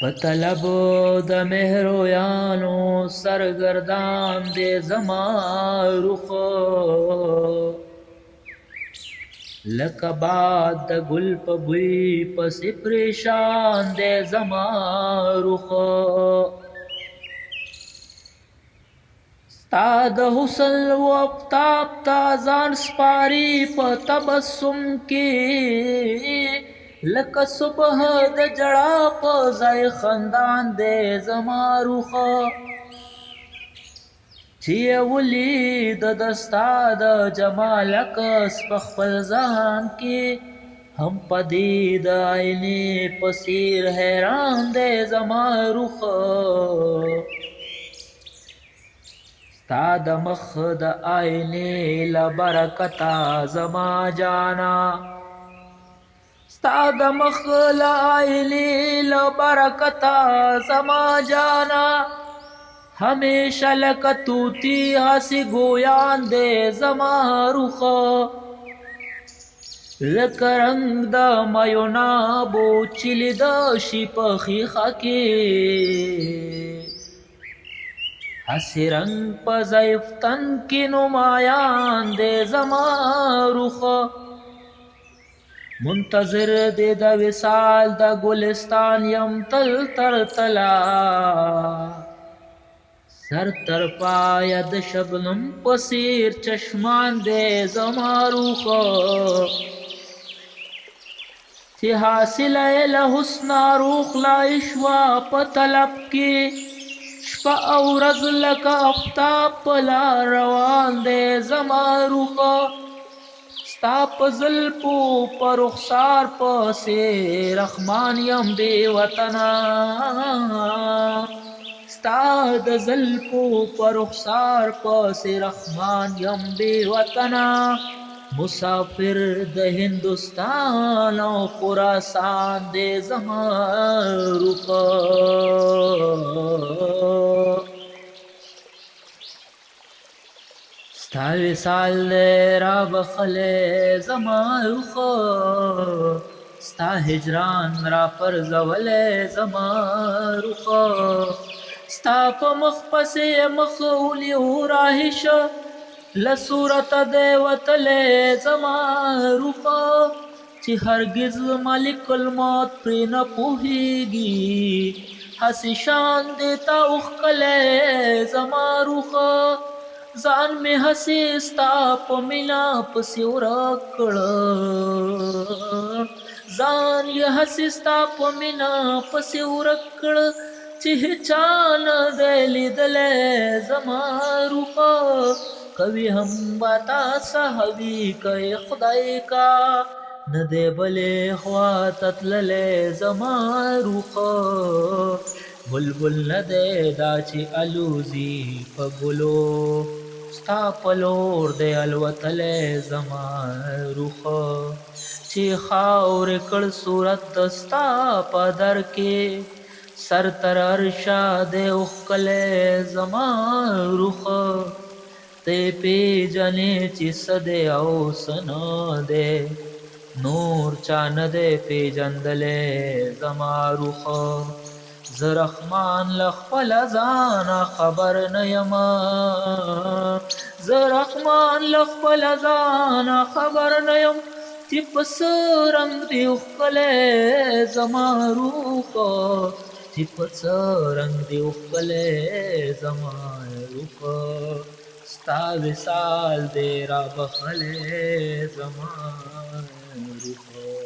په طلب د مهرویانو سرګردان دی زما رخ لکه باد د ګل په بوی پسې پریشان دی زما رخ ستا د حسن و آفتاب ته ځان سپاري په تبسم کې لکه صبح د جړا په ځای خندان دی زما رخ چې یې ولید د ستا د جمال عکس په خپل ځان کې هم په دې د آینې په څېر حیران دی زما رخ ستا د مخ د آینې له برکته زما جانا ستا د مخ له آینې له برکته زما جانا همیشه لکه توتی هسې ګویان دی زما رخ لکه رنګ د میونابو چې لیده شي په ښیښه کې هسې رنګ په ضعیف تن کې نمایان دی زما رخ منتظر دی د وصال د ګلستان یم تل تر تلا سر تر پایه د شبنم په څېر چشمان دی زما رخ چې حاصله یې له حسنه روغلای شوه په طلب کې شپه او ورځ لکه آفتاب په لار روان دی زما رخ ستا په زلفو په رخسار پسې رحمان یم بې وطنه ستا د زلفو په رخسار پسې رحمان یم بې وطنه مسافر د هندوستان او خراسان دی زما رخ ستا وصال دی را بخلی زما رخ ستا هجران را پرزولی زما رخ ستا په مخ پسې مخ ولیو راهشه له صورته دی وتلی زما رخ چې هرګز ملک الموت پرې نه پوهېږي هسې شان دی تا اوښکلی زما رخ ځان مې هسې ستا په مینه پسې ورک کړه ځان یې هسې ستا په مینه پسې ورک کړه چې هیچا نه دی لیدلی زما رخ کوي هم با تا صحوي کوي خدای کا نه دی بلې خوا ته تللی زما رخ بلبل نه دی دا چې الوزي په ګلو ستا په لور دی الوتلی زما رخ چې خاورې کړ صورت د ستا په در کې سر تر عرشه دی اوښکلی زما رخ ته پیژنې چې څه دی او څه نه دی نور چا نه دی پیژندلی زما رخ زه رحمان له خپله ځانه خبر نه یمه زه رحمان له خپله ځانه خبر نه یم چې په څه رنګ دی اوښکلی زما رخ چې په څه رنګ دی اوښکلی زما رخ ستا وصال دی را بخلی زما رخ